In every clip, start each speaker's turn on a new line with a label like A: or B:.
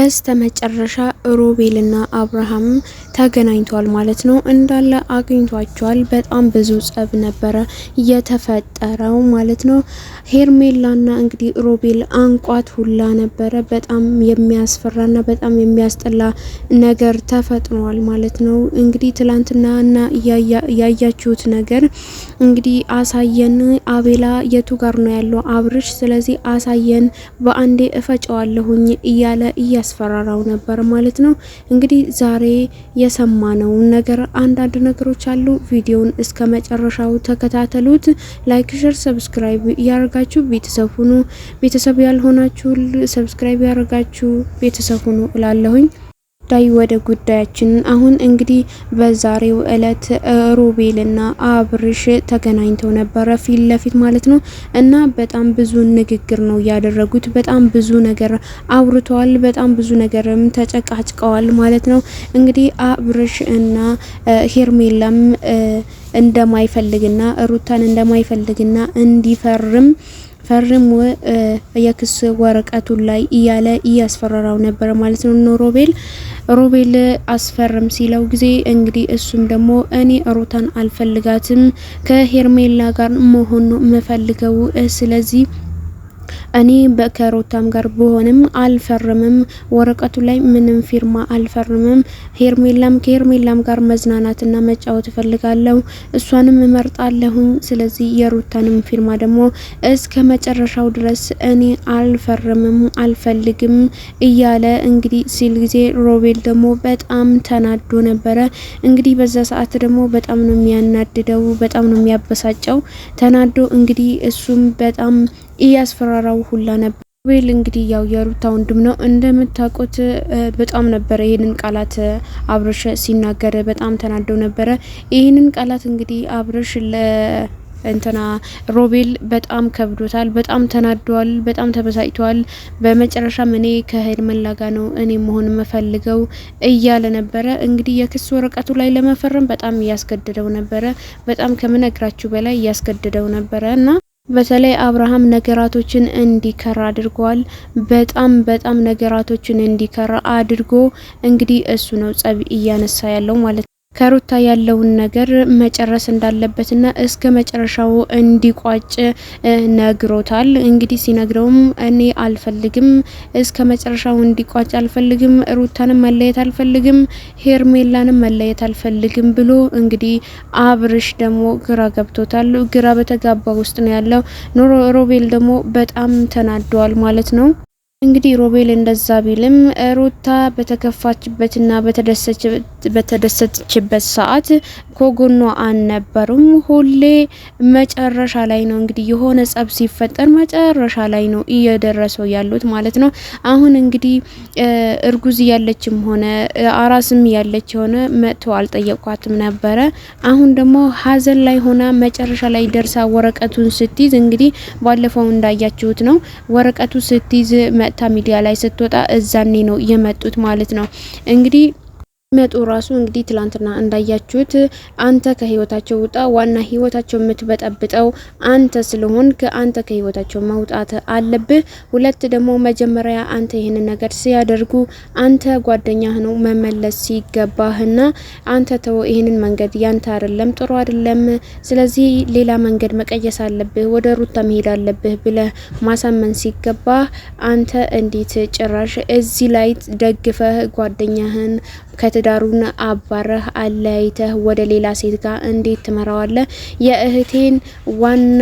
A: በስተመጨረሻ ሮቤልና አብርሃም ተገናኝተዋል ማለት ነው። እንዳለ አግኝቷቸዋል። በጣም ብዙ ጸብ ነበረ የተፈጠረው ማለት ነው። ሄርሜላና እንግዲህ ሮቤል አንቋት ሁላ ነበረ። በጣም የሚያስፈራና በጣም የሚያስጠላ ነገር ተፈጥሯል ማለት ነው። እንግዲህ ትላንትናና ያያችሁት ነገር እንግዲህ አሳየን። አቤላ የቱ ጋር ነው ያለው አብርሽ? ስለዚህ አሳየን በአንዴ እፈጨዋለሁኝ እያለ እያስፈራራው ነበር ማለት ነው። እንግዲህ ዛሬ የሰማነው ነገር አንዳንድ ነገሮች አሉ። ቪዲዮውን እስከ መጨረሻው ተከታተሉት። ላይክ፣ ሼር፣ ሰብስክራይብ ያርጋችሁ ቤተሰብ ሁኑ። ቤተሰብ ያልሆናችሁ ሰብስክራይብ ያርጋችሁ ቤተሰብ ሁኑ እላለሁኝ። ወደ ጉዳያችን አሁን እንግዲህ በዛሬው እለት ሮቤልና አብርሽ ተገናኝተው ነበረ ፊት ለፊት ማለት ነው። እና በጣም ብዙ ንግግር ነው ያደረጉት። በጣም ብዙ ነገር አውርተዋል። በጣም ብዙ ነገርም ተጨቃጭቀዋል ማለት ነው። እንግዲህ አብርሽ እና ሄርሜላም እንደማይፈልግና ሩታን እንደማይፈልግና እንዲፈርም የክስ ወረቀቱ ላይ እያለ እያስፈራራው ነበር ማለት ነው። ሮቤል አስፈርም ሲለው ጊዜ እንግዲህ እሱም ደግሞ እኔ ሩታን አልፈልጋትም ከሄርሜላ ጋር መሆን ነው የምፈልገው፣ ስለዚህ እኔ ከሩታም ጋር በሆንም አልፈርምም፣ ወረቀቱ ላይ ምንም ፊርማ አልፈርምም። ከሄርሜላም ጋር መዝናናትና መጫወት እፈልጋለሁ፣ እሷንም እመርጣለሁ። ስለዚህ የሩታንም ፊርማ ደግሞ እስከ መጨረሻው ድረስ እኔ አልፈርምም፣ አልፈልግም እያለ እንግዲህ ሲል ጊዜ ሮቤል ደግሞ በጣም ተናዶ ነበረ። እንግዲህ በዛ ሰዓት ደግሞ በጣም ነው የሚያናድደው፣ በጣም ነው የሚያበሳጨው። ተናዶ እንግዲህ እሱም በጣም እያስፈራራው ሁላ ነበር። ሮቤል እንግዲህ ያው የሩታ ወንድም ነው እንደምታውቁት። በጣም ነበረ ይሄንን ቃላት አብርሽ ሲናገር በጣም ተናደው ነበረ። ይሄንን ቃላት እንግዲህ አብርሽ ሮቤል በጣም ከብዶታል፣ በጣም ተናዷል፣ በጣም ተበሳጭቷል። በመጨረሻም እኔ ከሄርሜላ ጋር ነው እኔ መሆን የምፈልገው እያለ ነበረ። እንግዲህ የክስ ወረቀቱ ላይ ለመፈረም በጣም እያስገደደው ነበረ። በጣም ከምነግራችሁ በላይ እያስገደደው ነበረ እና በተለይ አብርሃም ነገራቶችን እንዲከራ አድርጓል። በጣም ነገራቶችን እንዲከራ አድርጎ እንግዲህ እሱ ነው ጸብ እያነሳ ያለው ማለት ነው። ከሩታ ያለውን ነገር መጨረስ እንዳለበትና እስከ መጨረሻው እንዲቋጭ ነግሮታል። እንግዲህ ሲነግረውም እኔ አልፈልግም፣ እስከ መጨረሻው እንዲቋጭ አልፈልግም፣ ሩታንም መለየት አልፈልግም፣ ሄርሜላንም መለየት አልፈልግም ብሎ እንግዲህ አብርሽ ደግሞ ግራ ገብቶታል። ግራ በተጋባ ውስጥ ነው ያለው። ሮቤል ደግሞ በጣም ተናዷል ማለት ነው። እንግዲህ ሮቤል እንደዛ ቢልም ሩታ በተከፋችበትና በተደሰተችበት ሰዓት ከጎኗ አልነበሩም። ሁሌ መጨረሻ ላይ ነው እንግዲህ የሆነ ጸብ ሲፈጠር መጨረሻ ላይ ነው እየደረሰው ያሉት ማለት ነው። አሁን እንግዲህ እርጉዝ ያለችም ሆነ አራስም ያለች ሆነ መጥተው አልጠየቋትም ነበረ። አሁን ደግሞ ሀዘን ላይ ሆና መጨረሻ ላይ ደርሳ ወረቀቱን ስትይዝ እንግዲህ ባለፈው እንዳያችሁት ነው ወረቀቱ ስትይዝ መጥታ ሚዲያ ላይ ስትወጣ እዛኔ ነው የመጡት ማለት ነው። እንግዲህ መጡ ራሱ እንግዲህ ትላንትና እንዳያችሁት አንተ ከህይወታቸው ውጣ፣ ዋና ህይወታቸው የምትበጠብጠው አንተ ስለሆንክ አንተ ከህይወታቸው መውጣት አለብህ። ሁለት ደግሞ መጀመሪያ አንተ ይሄንን ነገር ሲያደርጉ አንተ ጓደኛህ ነው መመለስ ሲገባህና አንተ ተው፣ ይሄንን መንገድ ያንተ አይደለም፣ ጥሩ አይደለም። ስለዚህ ሌላ መንገድ መቀየስ አለብህ፣ ወደ ሩታ መሄድ አለብህ ብለህ ማሳመን ሲገባህ አንተ እንዴት ጭራሽ እዚህ ላይ ደግፈህ ጓደኛህን ከትዳሩን አባረህ አለያይተህ ወደ ሌላ ሴት ጋር እንዴት ትመራዋለህ? የእህቴን ዋና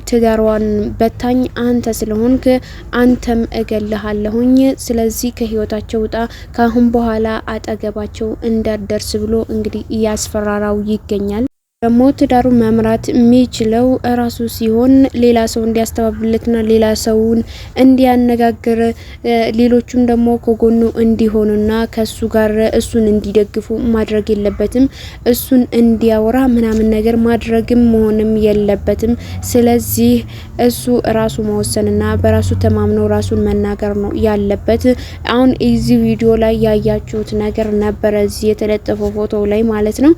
A: ትዳሯን በታኝ አንተ ስለሆንክ አንተም እገልሃለሁኝ። ስለዚህ ከህይወታቸው ውጣ፣ ካሁን በኋላ አጠገባቸው እንዳትደርስ ብሎ እንግዲህ እያስፈራራው ይገኛል። ደግሞ ትዳሩ መምራት የሚችለው ራሱ ሲሆን ሌላ ሰው እንዲያስተባብለትና ሌላ ሰውን እንዲያነጋግር ሌሎቹም ደግሞ ከጎኑ እንዲሆኑና ከሱ ጋር እሱን እንዲደግፉ ማድረግ የለበትም። እሱን እንዲያወራ ምናምን ነገር ማድረግም መሆንም የለበትም። ስለዚህ እሱ ራሱ መወሰንና በራሱ ተማምኖ ራሱን መናገር ነው ያለበት። አሁን እዚህ ቪዲዮ ላይ ያያችሁት ነገር ነበረ፣ እዚህ የተለጠፈው ፎቶ ላይ ማለት ነው።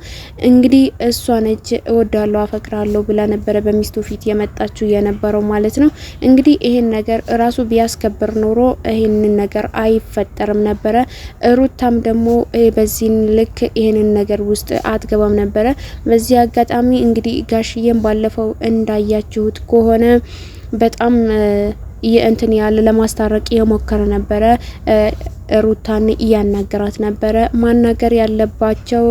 A: እንግዲህ እሷ ነች እወዳለሁ አፈቅራለሁ ብላ ነበረ በሚስቱ ፊት የመጣችው የነበረው ማለት ነው። እንግዲህ ይሄን ነገር ራሱ ቢያስከብር ኖሮ ይሄንን ነገር አይፈጠርም ነበረ። ሩታም ደግሞ በዚህን ልክ ይሄንን ነገር ውስጥ አትገባም ነበረ። በዚህ አጋጣሚ እንግዲህ ጋሽዬም ባለፈው እንዳያችሁት ከሆነ በጣም እንትን ያለ ለማስታረቅ የሞከረ ነበረ። ሩታን እያናገራት ነበረ። ማናገር ያለባቸው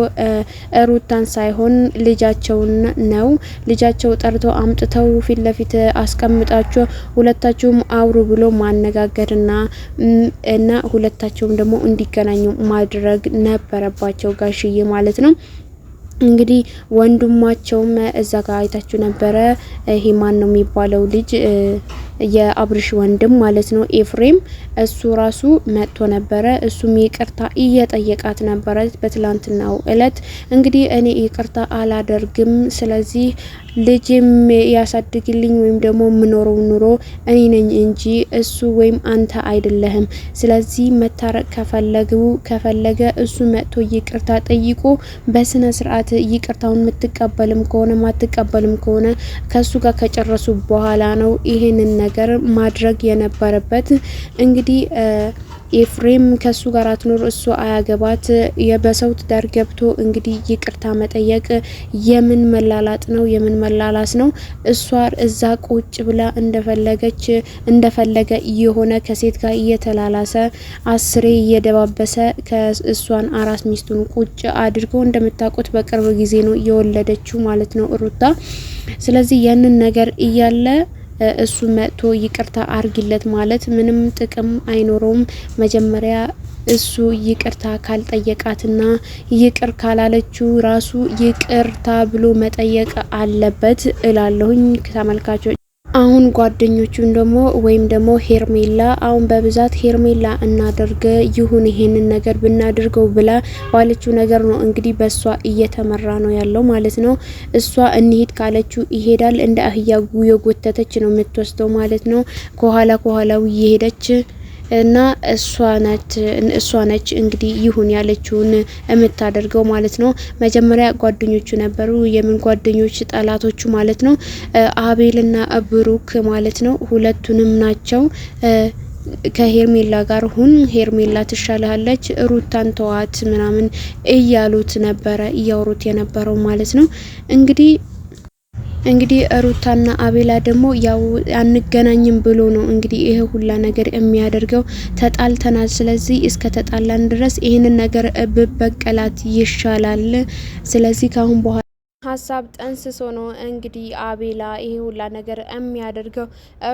A: ሩታን ሳይሆን ልጃቸውን ነው። ልጃቸው ጠርቶ አምጥተው ፊት ለፊት አስቀምጣቸው ሁለታቸውም አውሩ ብሎ ማነጋገርና እና ሁለታቸውም ደግሞ እንዲገናኙ ማድረግ ነበረባቸው ጋሽዬ ማለት ነው። እንግዲህ ወንድማቸውም እዛ ጋር አይታችሁ ነበረ። ይሄ ማን ነው የሚባለው ልጅ የአብርሽ ወንድም ማለት ነው ኤፍሬም፣ እሱ ራሱ መጥቶ ነበረ። እሱም ይቅርታ እየጠየቃት ነበረ በትላንትናው እለት። እንግዲህ እኔ ይቅርታ አላደርግም፣ ስለዚህ ልጅም ያሳድግልኝ ወይም ደግሞ ምኖረው ኑሮ እኔ ነኝ እንጂ እሱ ወይም አንተ አይደለህም። ስለዚህ መታረቅ ከፈለገ እሱ መጥቶ ይቅርታ ጠይቆ በስነ ስርዓት ይቅርታውን የምትቀበልም ከሆነ ማትቀበልም ከሆነ ከሱ ጋር ከጨረሱ በኋላ ነው ይሄንን ነገር ማድረግ የነበረበት። እንግዲህ ኤፍሬም ከሱ ጋር አትኖር፣ እሱ አያገባት፣ የበሰው ትዳር ገብቶ እንግዲህ ይቅርታ መጠየቅ የምን መላላጥ ነው? የምን መላላስ ነው? እሷ እዛ ቁጭ ብላ እንደፈለገ የሆነ ከሴት ጋር እየተላላሰ አስሬ እየደባበሰ ከእሷን አራስ ሚስቱን ቁጭ አድርጎ እንደምታውቁት በቅርብ ጊዜ ነው የወለደችው ማለት ነው ሩታ። ስለዚህ ያንን ነገር እያለ እሱ መጥቶ ይቅርታ አርግለት ማለት ምንም ጥቅም አይኖረውም። መጀመሪያ እሱ ይቅርታ ካልጠየቃትና ይቅር ካላለችው ራሱ ይቅርታ ብሎ መጠየቅ አለበት እላለሁኝ ተመልካቾች። አሁን ጓደኞቹን ደግሞ ወይም ደግሞ ሄርሜላ አሁን በብዛት ሄርሜላ እናደርገ ይሁን ይሄንን ነገር ብናደርገው ብላ ባለችው ነገር ነው እንግዲህ በሷ እየተመራ ነው ያለው ማለት ነው። እሷ እንሂድ ካለችው ይሄዳል። እንደ አህያ የጎተተች ነው የምትወስደው ማለት ነው። ከኋላው እየሄደች እና እሷ ነች እንግዲህ ይሁን ያለችውን የምታደርገው ማለት ነው። መጀመሪያ ጓደኞቹ ነበሩ። የምን ጓደኞች? ጠላቶቹ ማለት ነው። አቤልና ብሩክ ማለት ነው። ሁለቱንም ናቸው። ከሄርሜላ ጋር ሁን፣ ሄርሜላ ትሻላለች፣ ሩታን ተዋት ምናምን እያሉት ነበረ፣ እያወሩት የነበረው ማለት ነው። እንግዲህ ሩታና አቤላ ደግሞ ያው አንገናኝም ብሎ ነው እንግዲህ ይሄ ሁላ ነገር የሚያደርገው። ተጣልተናል፣ ስለዚህ እስከ ተጣላን ድረስ ይሄንን ነገር ብበቀላት ይሻላል። ስለዚህ ካሁን በኋላ ሀሳብ ጠንስሶ ነው እንግዲህ አቤላ ይሄ ሁላ ነገር የሚያደርገው።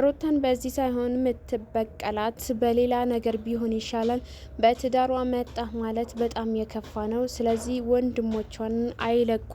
A: ሩታን በዚህ ሳይሆን የምትበቀላት በሌላ ነገር ቢሆን ይሻላል። በትዳሯ መጣ ማለት በጣም የከፋ ነው። ስለዚህ ወንድሞቿን አይለቁ